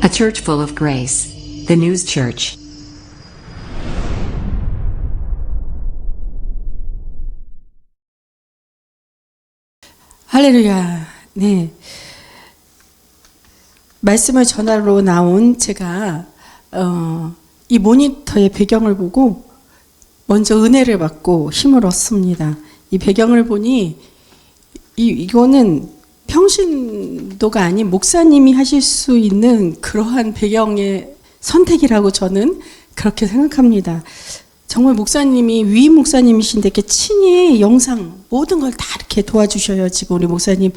A church full of grace. The News Church. 할렐루야. 네. 말씀을 전하러 나온 제가 이 모니터의 배경을 보고 먼저 은혜를 받고 힘을 얻습니다. 이 배경을 보니 이거는 평신도가 아닌 목사님이 하실 수 있는 그러한 배경의 선택이라고 저는 그렇게 생각합니다. 정말 목사님이 위임 목사님이신데 이렇게 친히 영상 모든 걸 다 이렇게 도와주셔요. 지금 우리 목사님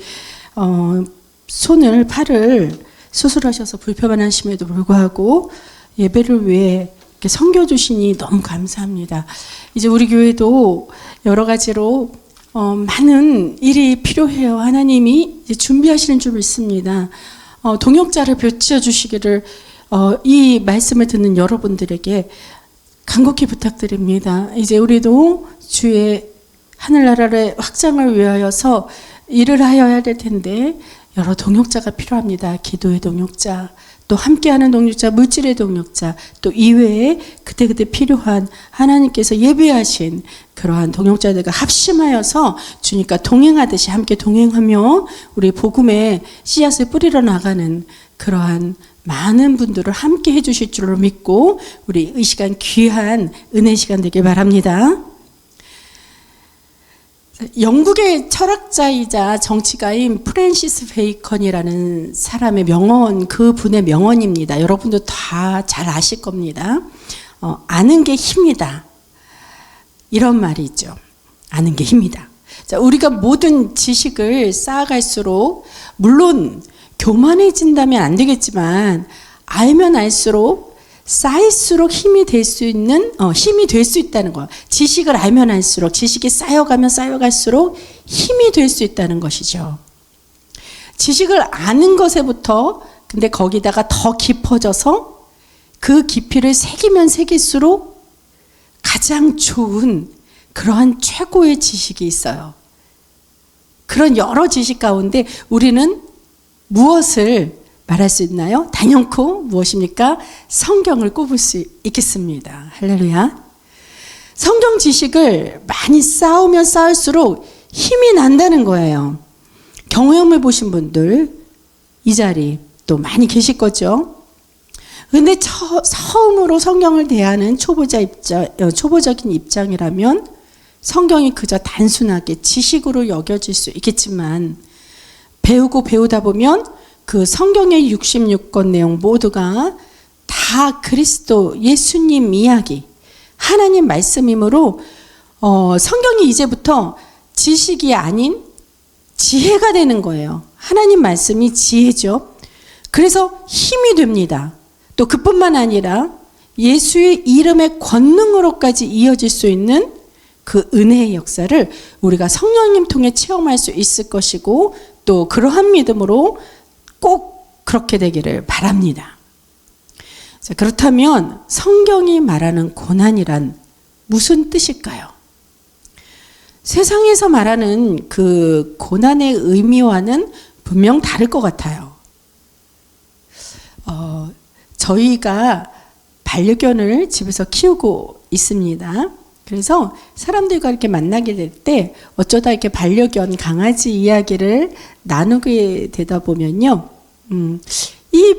팔을 수술하셔서 불편하심에도 불구하고 예배를 위해 이렇게 섬겨주시니 너무 감사합니다. 이제 우리 교회도 여러 가지로 많은 일이 필요해요. 하나님이 이제 준비하시는 줄 믿습니다. 동역자를 비춰주시기를 이 말씀을 듣는 여러분들에게 간곡히 부탁드립니다. 이제 우리도 주의 하늘나라의 확장을 위하여서 일을 하여야 될 텐데 여러 동역자가 필요합니다. 기도의 동역자, 또 함께하는 동역자, 물질의 동역자, 또 이외에 그때그때 필요한 하나님께서 예비하신 그러한 동역자들과 합심하여서 주님과 동행하듯이 함께 동행하며 우리 복음의 씨앗을 뿌리러 나가는 그러한 많은 분들을 함께 해주실 줄로 믿고 우리 이 시간 귀한 은혜 시간 되길 바랍니다. 영국의 철학자이자 정치가인 프랜시스 베이컨이라는 사람의 명언, 그분의 명언입니다. 여러분도 다 잘 아실 겁니다. 아는 게 힘이다. 이런 말이 있죠. 아는 게 힘이다. 자, 우리가 모든 지식을 쌓아갈수록 물론 교만해진다면 안 되겠지만 알면 알수록 쌓일수록 힘이 될 수 있다는 거. 지식을 알면 알수록, 지식이 쌓여가면 쌓여갈수록 힘이 될 수 있다는 것이죠. 지식을 아는 것에부터 근데 거기다가 더 깊어져서 그 깊이를 새기면 새길수록 가장 좋은 그러한 최고의 지식이 있어요. 그런 여러 지식 가운데 우리는 무엇을 말할 수 있나요? 단연코 무엇입니까? 성경을 꼽을 수 있겠습니다. 할렐루야. 성경 지식을 많이 쌓으면 쌓을수록 힘이 난다는 거예요. 경험해 보신 분들 이 자리 또 많이 계실 거죠. 근데 처음으로 성경을 대하는 초보적인 입장이라면 성경이 그저 단순하게 지식으로 여겨질 수 있겠지만 배우다 보면 그 성경의 66권 내용 모두가 다 그리스도 예수님 이야기, 하나님 말씀이므로 성경이 이제부터 지식이 아닌 지혜가 되는 거예요. 하나님 말씀이 지혜죠. 그래서 힘이 됩니다. 또 그뿐만 아니라 예수의 이름의 권능으로까지 이어질 수 있는 그 은혜의 역사를 우리가 성령님 통해 체험할 수 있을 것이고 또 그러한 믿음으로 꼭 그렇게 되기를 바랍니다. 자, 그렇다면 성경이 말하는 고난이란 무슨 뜻일까요? 세상에서 말하는 그 고난의 의미와는 분명 다를 것 같아요. 저희가 반려견을 집에서 키우고 있습니다. 그래서 사람들과 이렇게 만나게 될 때 어쩌다 이렇게 반려견 강아지 이야기를 나누게 되다 보면요. 이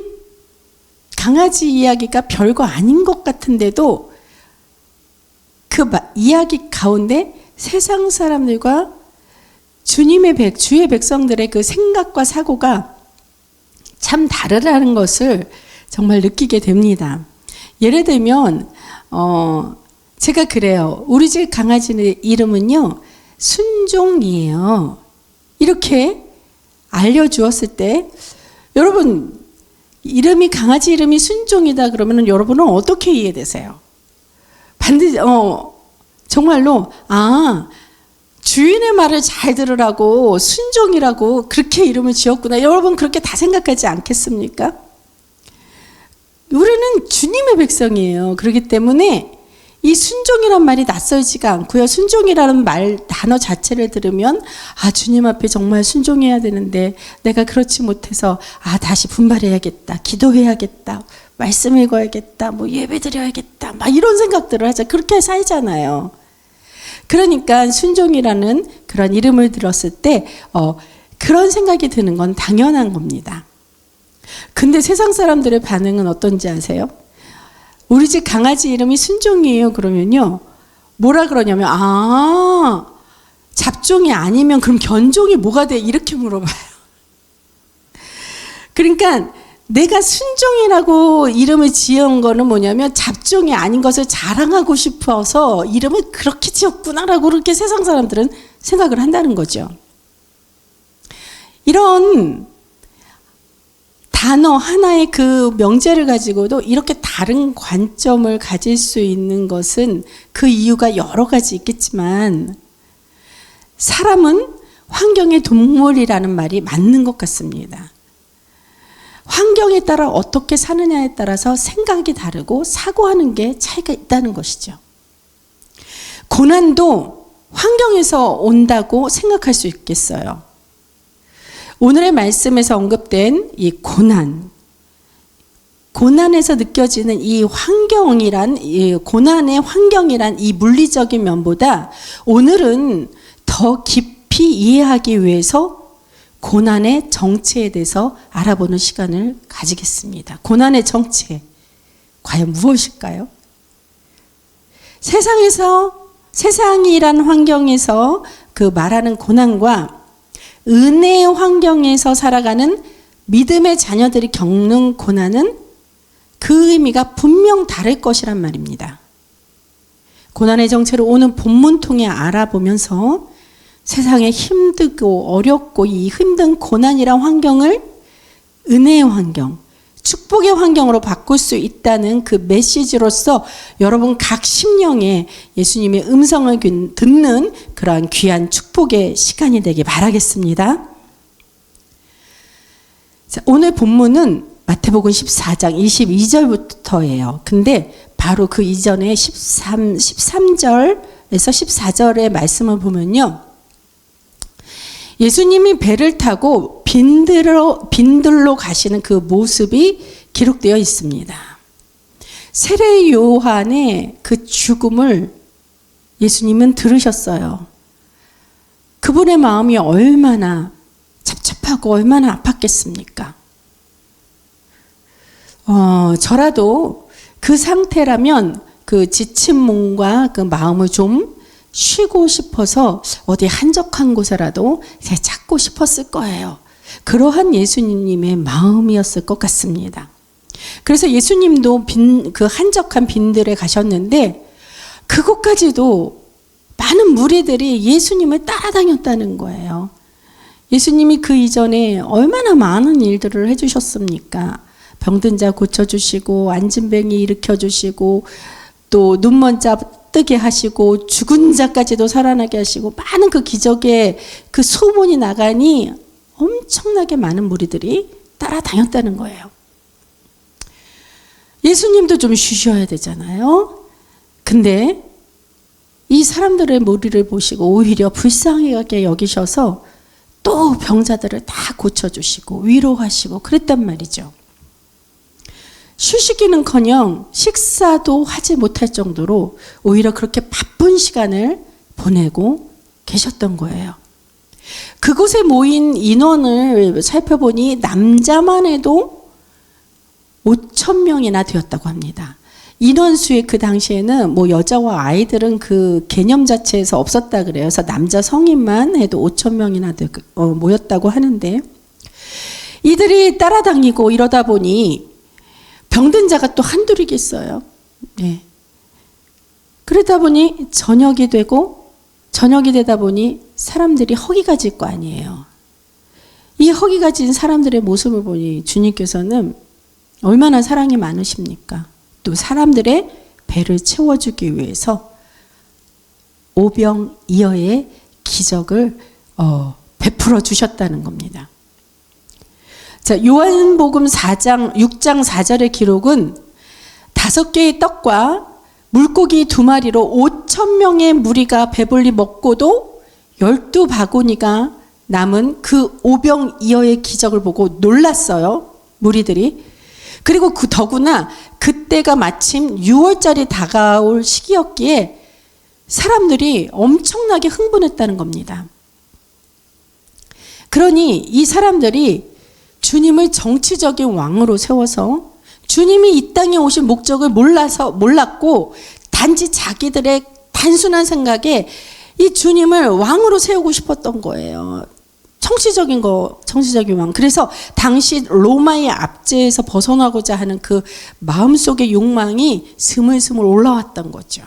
강아지 이야기가 별거 아닌 것 같은데도 그 이야기 가운데 세상 사람들과 주의 백성들의 그 생각과 사고가 참 다르다는 것을 정말 느끼게 됩니다. 예를 들면 제가 그래요. 우리 집 강아지의 이름은요, 순종이에요. 이렇게 알려주었을 때, 여러분, 강아지 이름이 순종이다 그러면 여러분은 어떻게 이해되세요? 반드시, 정말로, 주인의 말을 잘 들으라고 순종이라고 그렇게 이름을 지었구나. 여러분 그렇게 다 생각하지 않겠습니까? 우리는 주님의 백성이에요. 그렇기 때문에 이 순종이란 말이 낯설지가 않고요. 순종이라는 단어 자체를 들으면 주님 앞에 정말 순종해야 되는데 내가 그렇지 못해서 다시 분발해야겠다. 기도해야겠다. 말씀 읽어야겠다. 예배 드려야겠다. 막 이런 생각들을 하자. 그렇게 살잖아요. 그러니까 순종이라는 그런 이름을 들었을 때 그런 생각이 드는 건 당연한 겁니다. 근데 세상 사람들의 반응은 어떤지 아세요? 우리 집 강아지 이름이 순종이에요. 그러면요. 뭐라 그러냐면 잡종이 아니면 그럼 견종이 뭐가 돼? 이렇게 물어봐요. 그러니까 내가 순종이라고 이름을 지은 거는 뭐냐면 잡종이 아닌 것을 자랑하고 싶어서 이름을 그렇게 지었구나라고 그렇게 세상 사람들은 생각을 한다는 거죠. 이런 단어 하나의 그 명제를 가지고도 이렇게 다른 관점을 가질 수 있는 것은 그 이유가 여러 가지 있겠지만 사람은 환경의 동물이라는 말이 맞는 것 같습니다. 환경에 따라 어떻게 사느냐에 따라서 생각이 다르고 사고하는 게 차이가 있다는 것이죠. 고난도 환경에서 온다고 생각할 수 있겠어요. 오늘의 말씀에서 언급된 이 고난에서 느껴지는 이 고난의 환경이란 이 물리적인 면보다 오늘은 더 깊이 이해하기 위해서 고난의 정체에 대해서 알아보는 시간을 가지겠습니다. 고난의 정체, 과연 무엇일까요? 세상이란 환경에서 그 말하는 고난과 은혜의 환경에서 살아가는 믿음의 자녀들이 겪는 고난은 그 의미가 분명 다를 것이란 말입니다. 고난의 정체를 오늘 본문 통해 알아보면서 세상에 힘들고 어렵고 이 힘든 고난이란 환경을 은혜의 환경, 축복의 환경으로 바꿀 수 있다는 그 메시지로서 여러분 각 심령에 예수님의 음성을 듣는 그러한 귀한 축복의 시간이 되길 바라겠습니다. 자, 오늘 본문은 마태복음 14장 22절부터예요. 근데 바로 그 이전에 13절에서 14절의 말씀을 보면요. 예수님이 배를 타고 빈들로 가시는 그 모습이 기록되어 있습니다. 세례 요한의 그 죽음을 예수님은 들으셨어요. 그분의 마음이 얼마나 답답하고 얼마나 아팠겠습니까? 저라도 그 상태라면 그 지친 몸과 그 마음을 좀 쉬고 싶어서 어디 한적한 곳에라도 찾고 싶었을 거예요. 그러한 예수님의 마음이었을 것 같습니다. 그래서 예수님도 그 한적한 빈들에 가셨는데 그곳까지도 많은 무리들이 예수님을 따라다녔다는 거예요. 예수님이 그 이전에 얼마나 많은 일들을 해주셨습니까? 병든 자 고쳐주시고 안진뱅이 일으켜주시고 또 눈먼 자 뜨게 하시고 죽은 자까지도 살아나게 하시고 많은 그 기적의 그 소문이 나가니 엄청나게 많은 무리들이 따라다녔다는 거예요. 예수님도 좀 쉬셔야 되잖아요. 근데 이 사람들의 무리를 보시고 오히려 불쌍하게 여기셔서 또 병자들을 다 고쳐주시고 위로하시고 그랬단 말이죠. 휴식이는커녕 식사도 하지 못할 정도로 오히려 그렇게 바쁜 시간을 보내고 계셨던 거예요. 그곳에 모인 인원을 살펴보니 남자만 해도 5,000명이나 되었다고 합니다. 인원수의 그 당시에는 여자와 아이들은 그 개념 자체에서 없었다 그래요. 그래서 남자 성인만 해도 5,000명이나 모였다고 하는데 이들이 따라다니고 이러다 보니 병든 자가 또 한둘이겠어요. 네. 그러다 보니 저녁이 되다 보니 사람들이 허기가 질 거 아니에요. 이 허기가 진 사람들의 모습을 보니 주님께서는 얼마나 사랑이 많으십니까? 또 사람들의 배를 채워주기 위해서 오병이어의 기적을 베풀어 주셨다는 겁니다. 자, 요한복음 6장 4절의 기록은 5개의 떡과 물고기 2마리로 5,000명의 무리가 배불리 먹고도 12바구니가 남은 그 오병이어의 기적을 보고 놀랐어요. 무리들이. 그리고 더구나 그때가 마침 6월달이 다가올 시기였기에 사람들이 엄청나게 흥분했다는 겁니다. 그러니 이 사람들이 주님을 정치적인 왕으로 세워서 주님이 이 땅에 오신 목적을 몰랐고 단지 자기들의 단순한 생각에 이 주님을 왕으로 세우고 싶었던 거예요. 정치적인 왕. 그래서 당시 로마의 압제에서 벗어나고자 하는 그 마음속의 욕망이 스물스물 올라왔던 거죠.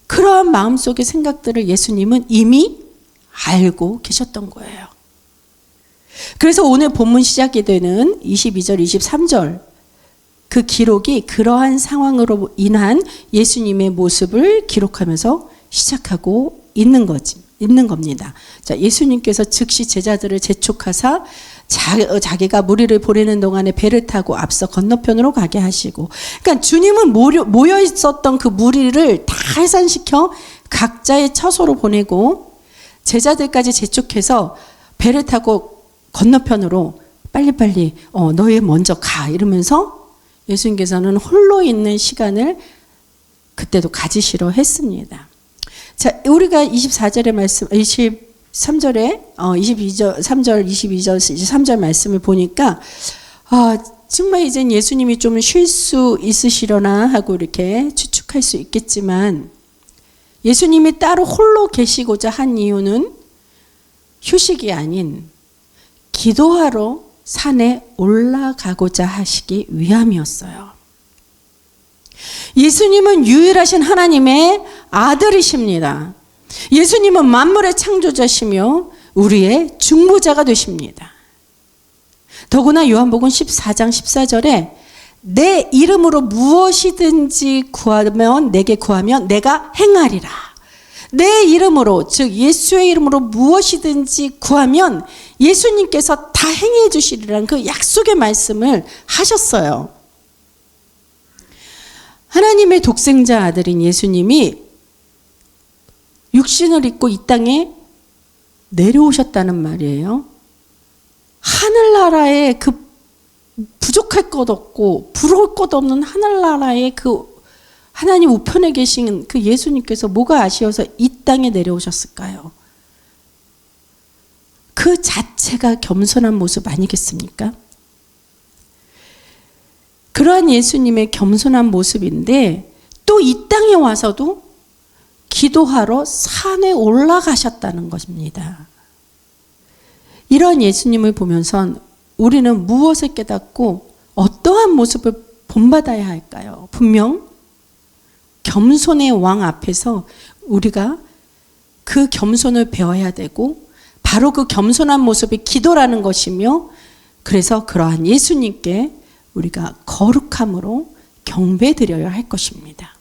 그러한 마음속의 생각들을 예수님은 이미 알고 계셨던 거예요. 그래서 오늘 본문 시작이 되는 22절, 23절 그 기록이 그러한 상황으로 인한 예수님의 모습을 기록하면서 시작하고 있는 겁니다. 자, 예수님께서 즉시 제자들을 재촉하사 자기가 무리를 보내는 동안에 배를 타고 앞서 건너편으로 가게 하시고, 그러니까 주님은 모여 있었던 그 무리를 다 해산시켜 각자의 처소로 보내고 제자들까지 재촉해서 배를 타고 건너편으로 빨리빨리 너희 먼저 가 이러면서 예수님께서는 홀로 있는 시간을 그때도 가지시려 했습니다. 자, 우리가 24절의 말씀, 23절에 22절, 3절, 22절, 23절 말씀을 보니까 정말 이제 예수님이 좀 쉴 수 있으시려나 하고 이렇게 추측할 수 있겠지만 예수님이 따로 홀로 계시고자 한 이유는 휴식이 아닌 기도하러 산에 올라가고자 하시기 위함이었어요. 예수님은 유일하신 하나님의 아들이십니다. 예수님은 만물의 창조자시며 우리의 중보자가 되십니다. 더구나 요한복음 14장 14절에 내 이름으로 무엇이든지 구하면 내게 구하면 내가 행하리라. 내 이름으로, 즉 예수의 이름으로 무엇이든지 구하면 예수님께서 다 행해 주시리라는 그 약속의 말씀을 하셨어요. 하나님의 독생자 아들인 예수님이 육신을 입고 이 땅에 내려오셨다는 말이에요. 하늘나라에 그 부족할 것 없고 부러울 것 없는 하늘나라에 그 하나님 우편에 계신 그 예수님께서 뭐가 아쉬워서 이 땅에 내려오셨을까요? 그 자체가 겸손한 모습 아니겠습니까? 그러한 예수님의 겸손한 모습인데 또 이 땅에 와서도 기도하러 산에 올라가셨다는 것입니다. 이러한 예수님을 보면서 우리는 무엇을 깨닫고 어떠한 모습을 본받아야 할까요? 분명 겸손의 왕 앞에서 우리가 그 겸손을 배워야 되고 바로 그 겸손한 모습이 기도라는 것이며 그래서 그러한 예수님께 우리가 거룩함으로 경배드려야 할 것입니다.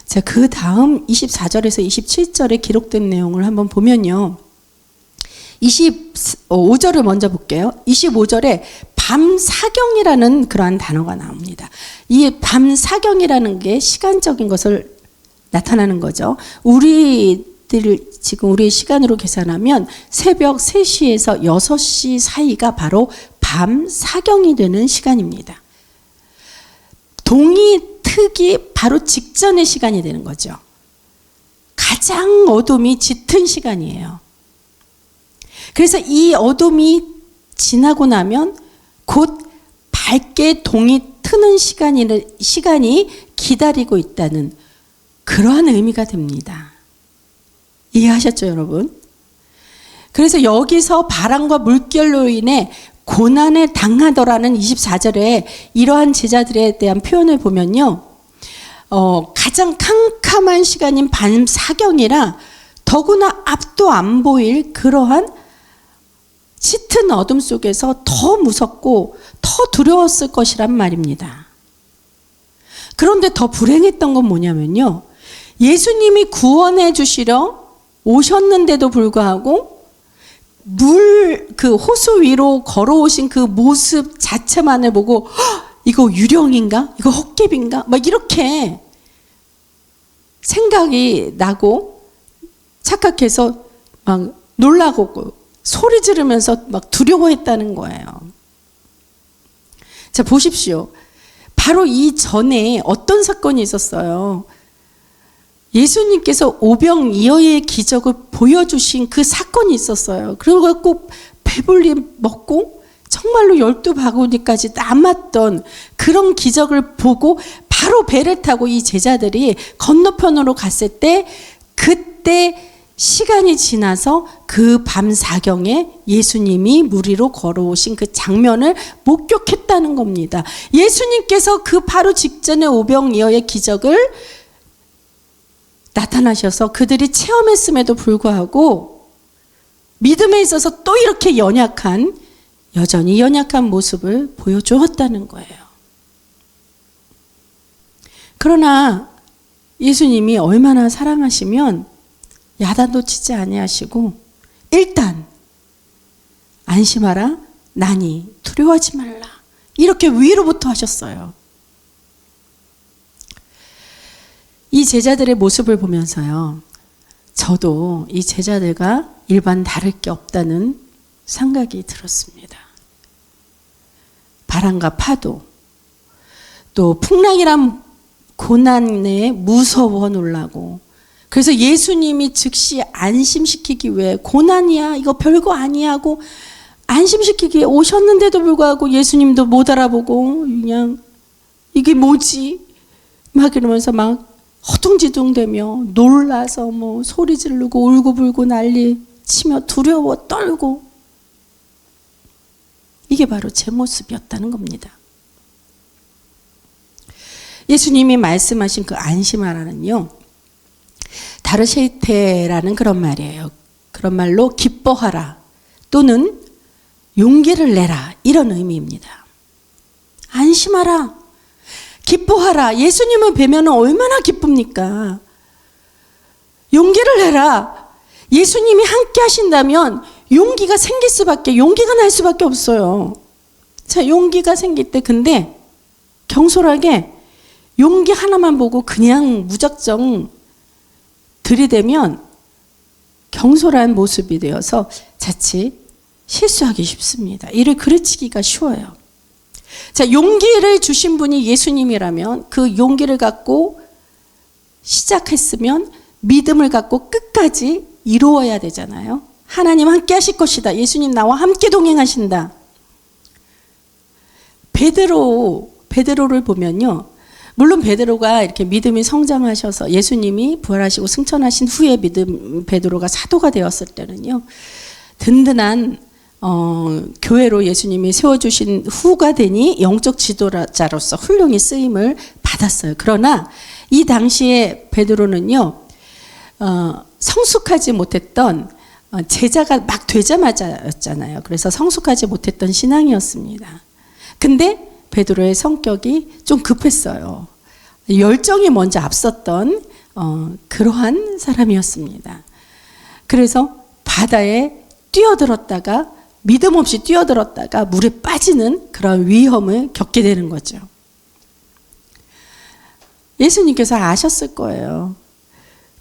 자, 그 다음 24절에서 27절에 기록된 내용을 한번 보면요. 25절을 먼저 볼게요. 25절에 밤사경이라는 그러한 단어가 나옵니다. 이 밤사경이라는 게 시간적인 것을 나타나는 거죠. 지금 우리의 시간으로 계산하면 새벽 3시에서 6시 사이가 바로 밤사경이 되는 시간입니다. 동이 트기 바로 직전의 시간이 되는 거죠. 가장 어둠이 짙은 시간이에요. 그래서 이 어둠이 지나고 나면 곧 밝게 동이 트는 시간이 기다리고 있다는 그러한 의미가 됩니다. 이해하셨죠, 여러분? 그래서 여기서 바람과 물결로 인해 고난에 당하더라는 24절에 이러한 제자들에 대한 표현을 보면요. 가장 캄캄한 시간인 밤사경이라 더구나 앞도 안 보일 그러한 짙은 어둠 속에서 더 무섭고 더 두려웠을 것이란 말입니다. 그런데 더 불행했던 건 뭐냐면요. 예수님이 구원해 주시려 오셨는데도 불구하고 그 호수 위로 걸어오신 그 모습 자체만을 보고 이거 유령인가? 이거 헛개비인가? 막 이렇게 생각이 나고 착각해서 막 놀라고 소리 지르면서 막 두려워했다는 거예요. 자, 보십시오. 바로 이 전에 어떤 사건이 있었어요. 예수님께서 오병이어의 기적을 보여주신 그 사건이 있었어요. 그리고 꼭 배불리 먹고 정말로 12바구니까지 남았던 그런 기적을 보고 바로 배를 타고 이 제자들이 건너편으로 갔을 때, 그때 시간이 지나서 그 밤 사경에 예수님이 물 위로 걸어오신 그 장면을 목격했다는 겁니다. 예수님께서 그 바로 직전에 오병이어의 기적을 나타나셔서 그들이 체험했음에도 불구하고 믿음에 있어서 또 이렇게 여전히 연약한 모습을 보여주었다는 거예요. 그러나 예수님이 얼마나 사랑하시면 야단도 치지 아니하시고 일단 안심하라, 나니 두려워하지 말라, 이렇게 위로부터 하셨어요. 이 제자들의 모습을 보면서요, 저도 이 제자들과 일반 다를 게 없다는 생각이 들었습니다. 바람과 파도, 또 풍랑이란 고난에 무서워 놀라고, 그래서 예수님이 즉시 안심시키기 위해 고난이야, 이거 별거 아니야 하고 안심시키기 위해 오셨는데도 불구하고 예수님도 못 알아보고 그냥 이게 뭐지? 막 이러면서 막 허둥지둥대며 놀라서 뭐 소리 지르고 울고불고 난리 치며 두려워 떨고, 이게 바로 제 모습이었다는 겁니다. 예수님이 말씀하신 그 안심하라는요, 다르쉐이테라는 그런 말이에요. 그런 말로 기뻐하라 또는 용기를 내라, 이런 의미입니다. 안심하라, 기뻐하라. 예수님을 뵈면 얼마나 기쁩니까? 용기를 내라. 예수님이 함께 하신다면 용기가 날 수밖에 없어요. 자, 용기가 생길 때 근데 경솔하게 용기 하나만 보고 그냥 무작정 들이대면 경솔한 모습이 되어서 자칫 실수하기 쉽습니다. 이를 그르치기가 쉬워요. 자, 용기를 주신 분이 예수님이라면 그 용기를 갖고 시작했으면 믿음을 갖고 끝까지 이루어야 되잖아요. 하나님 함께 하실 것이다. 예수님 나와 함께 동행하신다. 베드로를 보면요, 물론 베드로가 이렇게 믿음이 성장하셔서 예수님이 부활하시고 승천하신 후에 베드로가 사도가 되었을 때는요, 든든한 교회로 예수님이 세워주신 후가 되니 영적 지도자로서 훌륭히 쓰임을 받았어요. 그러나 이 당시에 베드로는요, 성숙하지 못했던 제자가 막 되자마자였잖아요. 그래서 성숙하지 못했던 신앙이었습니다. 근데 베드로의 성격이 좀 급했어요. 열정이 먼저 앞섰던 그러한 사람이었습니다. 그래서 바다에 뛰어들었다가 믿음 없이 뛰어들었다가 물에 빠지는 그런 위험을 겪게 되는 거죠. 예수님께서 아셨을 거예요.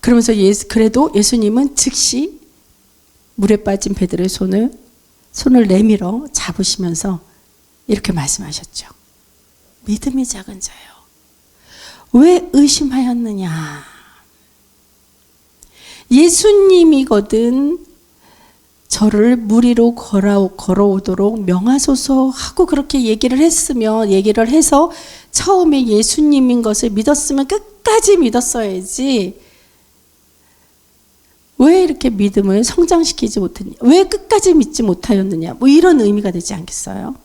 그러면서 그래도 예수님은 즉시 물에 빠진 베드로의 손을 내밀어 잡으시면서 이렇게 말씀하셨죠. 믿음이 작은 자요, 왜 의심하였느냐. 예수님이거든 저를 물 위로 걸어오도록 명하소서 하고 그렇게 얘기를 해서 처음에 예수님인 것을 믿었으면 끝까지 믿었어야지, 왜 이렇게 믿음을 성장시키지 못했냐, 왜 끝까지 믿지 못하였느냐, 뭐 이런 의미가 되지 않겠어요?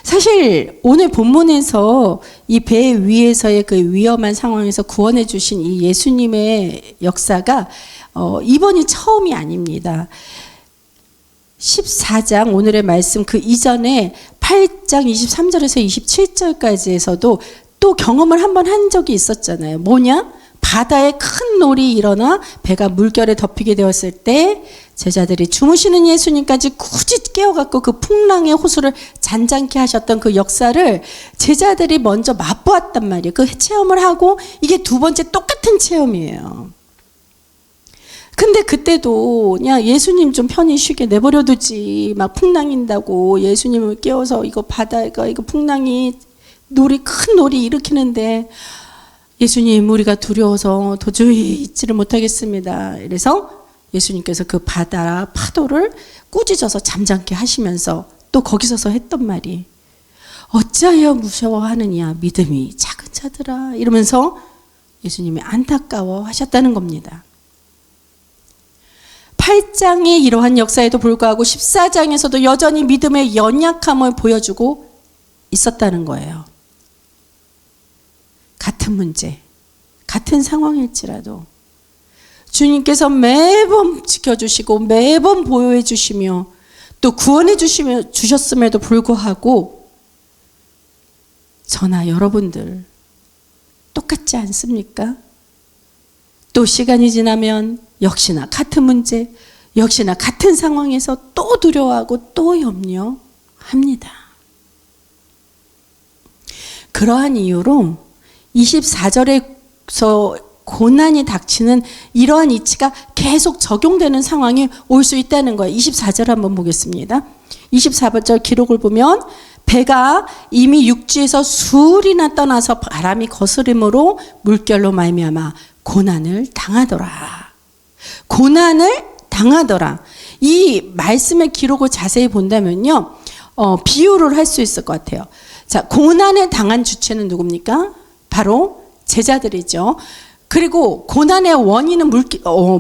사실 오늘 본문에서 이 배 위에서의 그 위험한 상황에서 구원해 주신 이 예수님의 역사가 이번이 처음이 아닙니다. 14장 오늘의 말씀 그 이전에 8장 23절에서 27절까지에서도 또 경험을 한번 한 적이 있었잖아요. 뭐냐? 바다에 큰 놀이 일어나 배가 물결에 덮이게 되었을 때 제자들이 주무시는 예수님까지 굳이 깨워갖고 그 풍랑의 호수를 잔잔케 하셨던 그 역사를 제자들이 먼저 맛보았단 말이에요. 그 체험을 하고 이게 두 번째 똑같은 체험이에요. 근데 그때도 그냥 예수님 좀 편히 쉬게 내버려두지, 막 풍랑인다고 예수님을 깨워서 이거 바다가 이거 풍랑이 큰 놀이 일으키는데 예수님 우리가 두려워서 도저히 있지를 못하겠습니다. 이래서 예수님께서 그 바다 파도를 꾸짖어서 잠잠케 하시면서 또 거기 서서 했던 말이 어찌하여 무서워하느냐 믿음이 작은 자들아, 이러면서 예수님이 안타까워 하셨다는 겁니다. 8장의 이러한 역사에도 불구하고 14장에서도 여전히 믿음의 연약함을 보여주고 있었다는 거예요. 같은 문제, 같은 상황일지라도 주님께서 매번 지켜주시고 매번 보호해 주시며 또 구원해 주셨음에도 불구하고 저나 여러분들 똑같지 않습니까? 또 시간이 지나면 역시나 같은 문제, 역시나 같은 상황에서 또 두려워하고 또 염려합니다. 그러한 이유로 24절에서 고난이 닥치는 이러한 이치가 계속 적용되는 상황이 올 수 있다는 거예요. 24절 한번 보겠습니다. 24절 기록을 보면 배가 이미 육지에서 수울이나 떠나서 바람이 거스림으로 물결로 말미암아 고난을 당하더라. 고난을 당하더라. 이 말씀의 기록을 자세히 본다면요, 비유를 할 수 있을 것 같아요. 자, 고난을 당한 주체는 누굽니까? 바로 제자들이죠. 그리고 고난의 원인은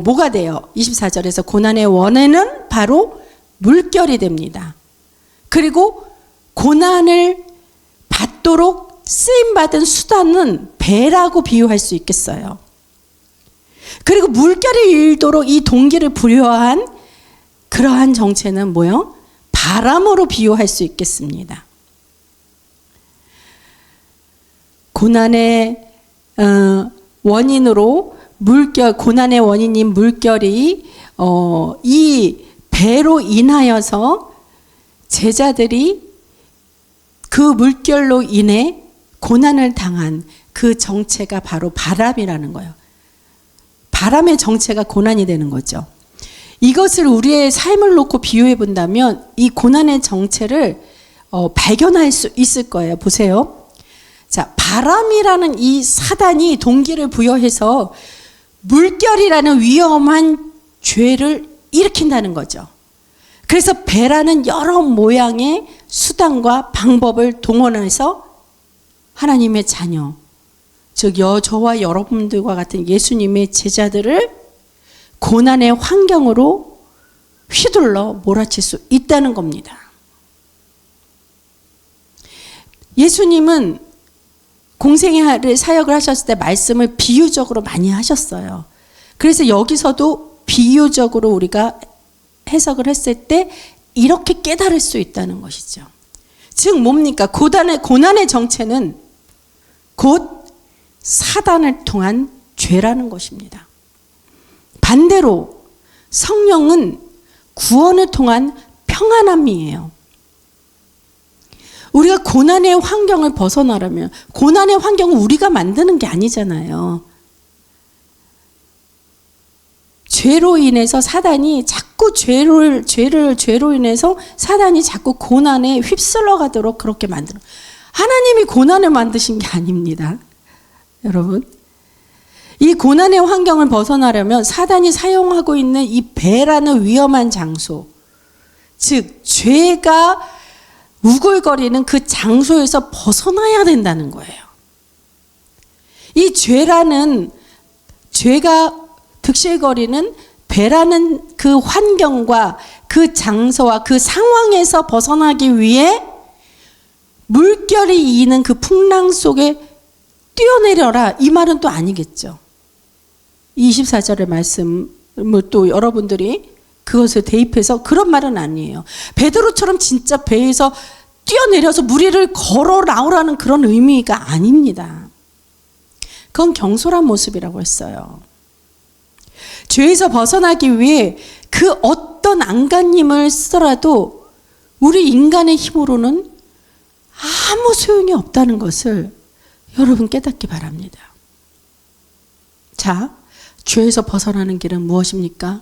뭐가 돼요? 24절에서 고난의 원인은 바로 물결이 됩니다. 그리고 고난을 받도록 쓰임받은 수단은 배라고 비유할 수 있겠어요. 그리고 물결이 일도록 이 동기를 부여한 그러한 정체는 뭐요? 바람으로 비유할 수 있겠습니다. 고난의 원인으로 고난의 원인인 물결이 이 배로 인하여서 제자들이 그 물결로 인해 고난을 당한 그 정체가 바로 바람이라는 거예요. 바람의 정체가 고난이 되는 거죠. 이것을 우리의 삶을 놓고 비유해 본다면 이 고난의 정체를 발견할 수 있을 거예요. 보세요. 자, 바람이라는 이 사단이 동기를 부여해서 물결이라는 위험한 죄를 일으킨다는 거죠. 그래서 배라는 여러 모양의 수단과 방법을 동원해서 하나님의 자녀, 즉 저와 여러분들과 같은 예수님의 제자들을 고난의 환경으로 휘둘러 몰아칠 수 있다는 겁니다. 예수님은 공생의 사역을 하셨을 때 말씀을 비유적으로 많이 하셨어요. 그래서 여기서도 비유적으로 우리가 해석을 했을 때 이렇게 깨달을 수 있다는 것이죠. 즉 뭡니까? 고난의 정체는 곧 사단을 통한 죄라는 것입니다. 반대로 성령은 구원을 통한 평안함이에요. 우리가 고난의 환경을 벗어나려면 고난의 환경은 우리가 만드는 게 아니잖아요. 죄로 인해서 사단이 자꾸 죄로 인해서 사단이 자꾸 고난에 휩쓸려 가도록 그렇게 만들어. 하나님이 고난을 만드신 게 아닙니다. 여러분. 이 고난의 환경을 벗어나려면 사단이 사용하고 있는 이 배라는 위험한 장소, 즉 죄가 우글거리는 그 장소에서 벗어나야 된다는 거예요. 이 죄가 득실거리는 배라는 그 환경과 그 장소와 그 상황에서 벗어나기 위해 물결이 이는 그 풍랑 속에 뛰어내려라, 이 말은 또 아니겠죠. 24절의 말씀을 또 여러분들이 그것을 대입해서 그런 말은 아니에요. 베드로처럼 진짜 배에서 뛰어내려서 무리를 걸어 나오라는 그런 의미가 아닙니다. 그건 경솔한 모습이라고 했어요. 죄에서 벗어나기 위해 그 어떤 안간힘을 쓰더라도 우리 인간의 힘으로는 아무 소용이 없다는 것을 여러분 깨닫기 바랍니다. 자, 죄에서 벗어나는 길은 무엇입니까?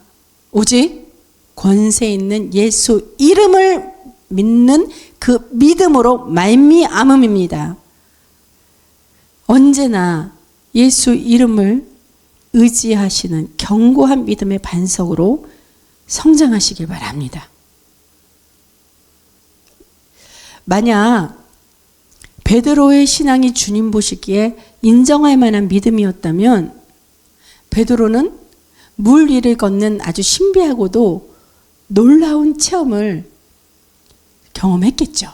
오직 권세 있는 예수 이름을 믿는 그 믿음으로 말미암음입니다. 언제나 예수 이름을 의지하시는 견고한 믿음의 반석으로 성장하시길 바랍니다. 만약 베드로의 신앙이 주님 보시기에 인정할 만한 믿음이었다면 베드로는 물 위를 걷는 아주 신비하고도 놀라운 체험을 경험했겠죠.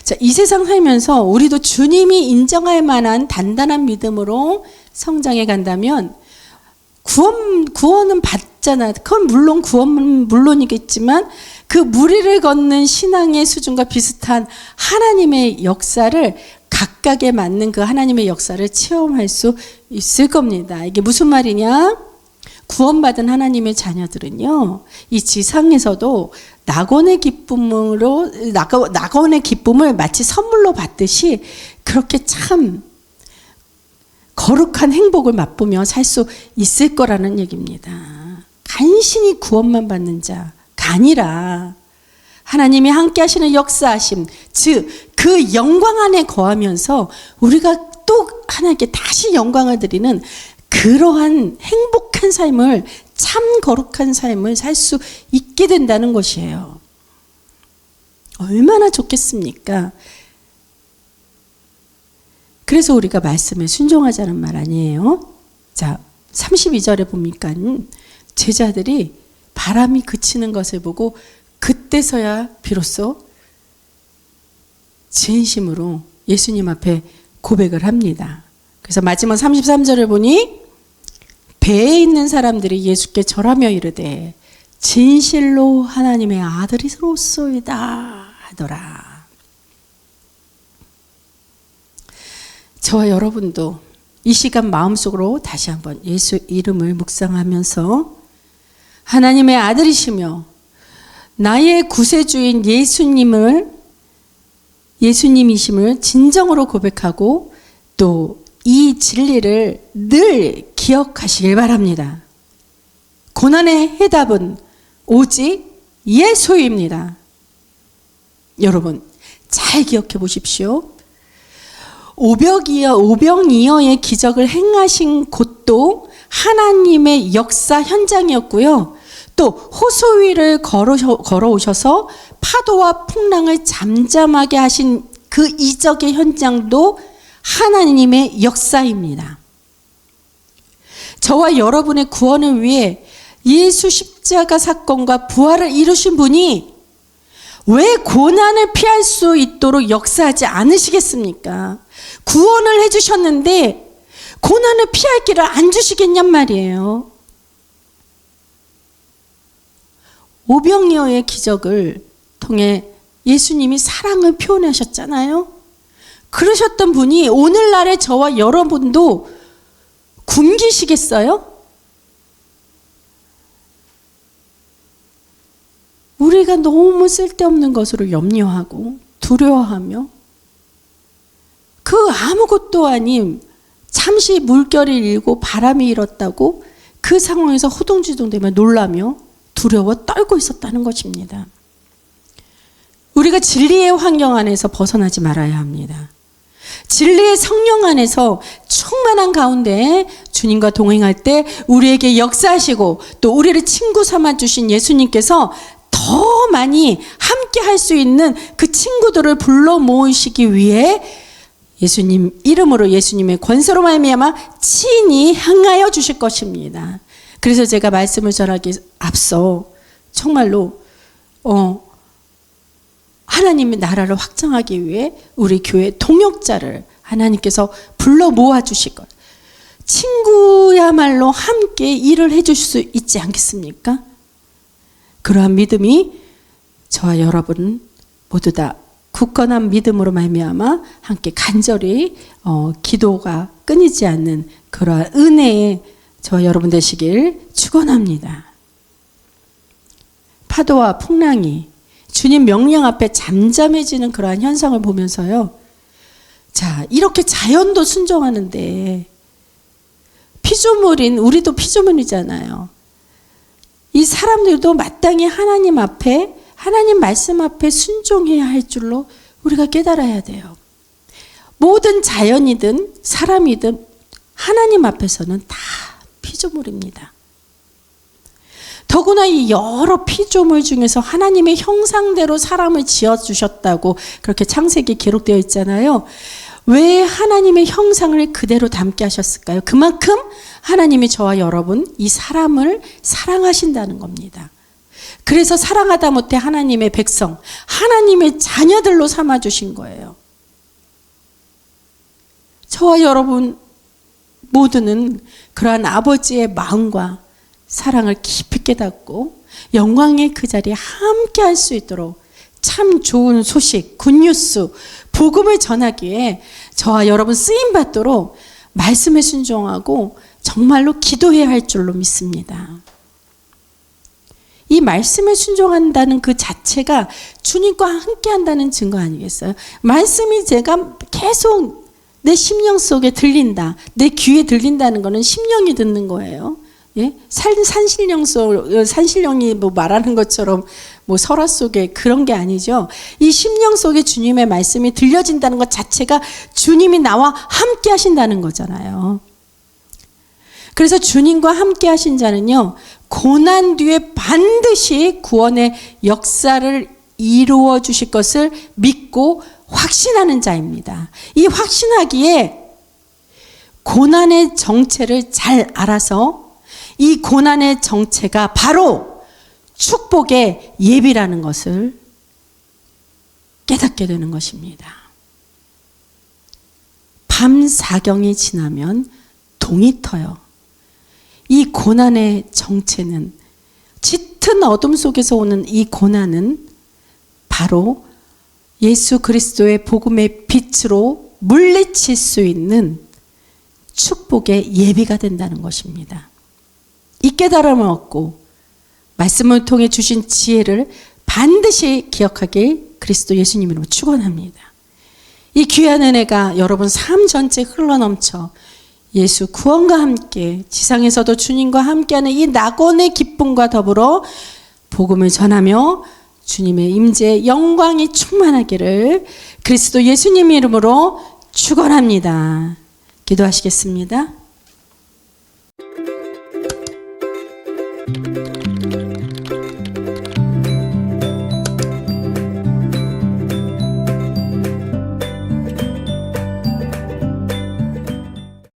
자, 이 세상 살면서 우리도 주님이 인정할 만한 단단한 믿음으로 성장해 간다면 구원은 받잖아. 그건 물론 구원은 물론이겠지만 그 물 위를 걷는 신앙의 수준과 비슷한 하나님의 역사를 각각에 맞는 그 하나님의 역사를 체험할 수 있을 겁니다. 이게 무슨 말이냐? 구원받은 하나님의 자녀들은요, 이 지상에서도 낙원의 기쁨을 마치 선물로 받듯이 그렇게 참 거룩한 행복을 맛보며 살 수 있을 거라는 얘기입니다. 간신히 구원만 받는 자가 아니라 하나님이 함께 하시는 역사하심, 즉 그 영광 안에 거하면서 우리가 또 하나님께 다시 영광을 드리는 그러한 행복한 삶을, 참 거룩한 삶을 살 수 있게 된다는 것이에요. 얼마나 좋겠습니까? 그래서 우리가 말씀에 순종하자는 말 아니에요? 자, 32절에 보니까 제자들이 바람이 그치는 것을 보고 그때서야 비로소 진심으로 예수님 앞에 고백을 합니다. 그래서 마지막 33절을 보니 배에 있는 사람들이 예수께 절하며 이르되 진실로 하나님의 아들이로소이다 하더라. 저와 여러분도 이 시간 마음속으로 다시 한번 예수 이름을 묵상하면서 하나님의 아들이시며 나의 구세주인 예수님이심을 진정으로 고백하고 또 이 진리를 늘 기억하시길 바랍니다. 고난의 해답은 오직 예수입니다. 여러분 잘 기억해 보십시오. 오병이어의 기적을 행하신 곳도 하나님의 역사 현장이었고요. 또 호수 위를 걸어오셔서 파도와 풍랑을 잠잠하게 하신 그 이적의 현장도 하나님의 역사입니다. 저와 여러분의 구원을 위해 예수 십자가 사건과 부활을 이루신 분이 왜 고난을 피할 수 있도록 역사하지 않으시겠습니까? 구원을 해주셨는데 고난을 피할 길을 안 주시겠냔 말이에요. 오병이어의 기적을 통해 예수님이 사랑을 표현하셨잖아요. 그러셨던 분이 오늘날의 저와 여러분도 굶기시겠어요? 우리가 너무 쓸데없는 것으로 염려하고 두려워하며 그 아무것도 아닌 잠시 물결이 일고 바람이 일었다고 그 상황에서 호둥지둥대며 놀라며 두려워 떨고 있었다는 것입니다. 우리가 진리의 환경 안에서 벗어나지 말아야 합니다. 진리의 성령 안에서 충만한 가운데 주님과 동행할 때 우리에게 역사하시고 또 우리를 친구 삼아 주신 예수님께서 더 많이 함께 할 수 있는 그 친구들을 불러 모으시기 위해 예수님 이름으로 예수님의 권세로 말미암아 친히 향하여 주실 것입니다. 그래서 제가 말씀을 전하기 앞서 정말로 하나님의 나라를 확장하기 위해 우리 교회 동역자를 하나님께서 불러 모아 주실 것. 친구야말로 함께 일을 해줄 수 있지 않겠습니까? 그러한 믿음이 저와 여러분 모두 다 굳건한 믿음으로 말미암아 함께 간절히 기도가 끊이지 않는 그러한 은혜의 저와 여러분 되시길 축원합니다. 파도와 풍랑이 주님 명령 앞에 잠잠해지는 그러한 현상을 보면서요. 자, 이렇게 자연도 순종하는데 피조물인 우리도 피조물이잖아요. 이 사람들도 마땅히 하나님 앞에 하나님 말씀 앞에 순종해야 할 줄로 우리가 깨달아야 돼요. 모든 자연이든 사람이든 하나님 앞에서는 다 피조물입니다. 더구나 이 여러 피조물 중에서 하나님의 형상대로 사람을 지어주셨다고 그렇게 창세기 기록되어 있잖아요. 왜 하나님의 형상을 그대로 담게 하셨을까요? 그만큼 하나님이 저와 여러분 이 사람을 사랑하신다는 겁니다. 그래서 사랑하다 못해 하나님의 백성, 하나님의 자녀들로 삼아주신 거예요. 저와 여러분 모두는 그러한 아버지의 마음과 사랑을 깊이 깨닫고 영광의 그 자리에 함께 할 수 있도록 참 좋은 소식, 굿뉴스, 복음을 전하기에 저와 여러분 쓰임받도록 말씀에 순종하고 정말로 기도해야 할 줄로 믿습니다. 이 말씀에 순종한다는 그 자체가 주님과 함께 한다는 증거 아니겠어요? 말씀이 제가 계속 내 심령 속에 들린다, 내 귀에 들린다는 거는 심령이 듣는 거예요. 예? 산신령이 뭐 말하는 것처럼 뭐 설화 속에 그런 게 아니죠. 이 심령 속에 주님의 말씀이 들려진다는 것 자체가 주님이 나와 함께 하신다는 거잖아요. 그래서 주님과 함께 하신 자는요, 고난 뒤에 반드시 구원의 역사를 이루어 주실 것을 믿고 확신하는 자입니다. 이 확신하기에 고난의 정체를 잘 알아서 이 고난의 정체가 바로 축복의 예비라는 것을 깨닫게 되는 것입니다. 밤 사경이 지나면 동이 터요. 이 고난의 정체는, 짙은 어둠 속에서 오는 이 고난은 바로 예수 그리스도의 복음의 빛으로 물리칠 수 있는 축복의 예비가 된다는 것입니다. 이 깨달음을 얻고 말씀을 통해 주신 지혜를 반드시 기억하길 그리스도 예수님 이름으로 축원합니다. 이 귀한 은혜가 여러분 삶 전체에 흘러넘쳐 예수 구원과 함께 지상에서도 주님과 함께하는 이 낙원의 기쁨과 더불어 복음을 전하며 주님의 임재의 영광이 충만하기를 그리스도 예수님 이름으로 축원합니다. 기도하시겠습니다.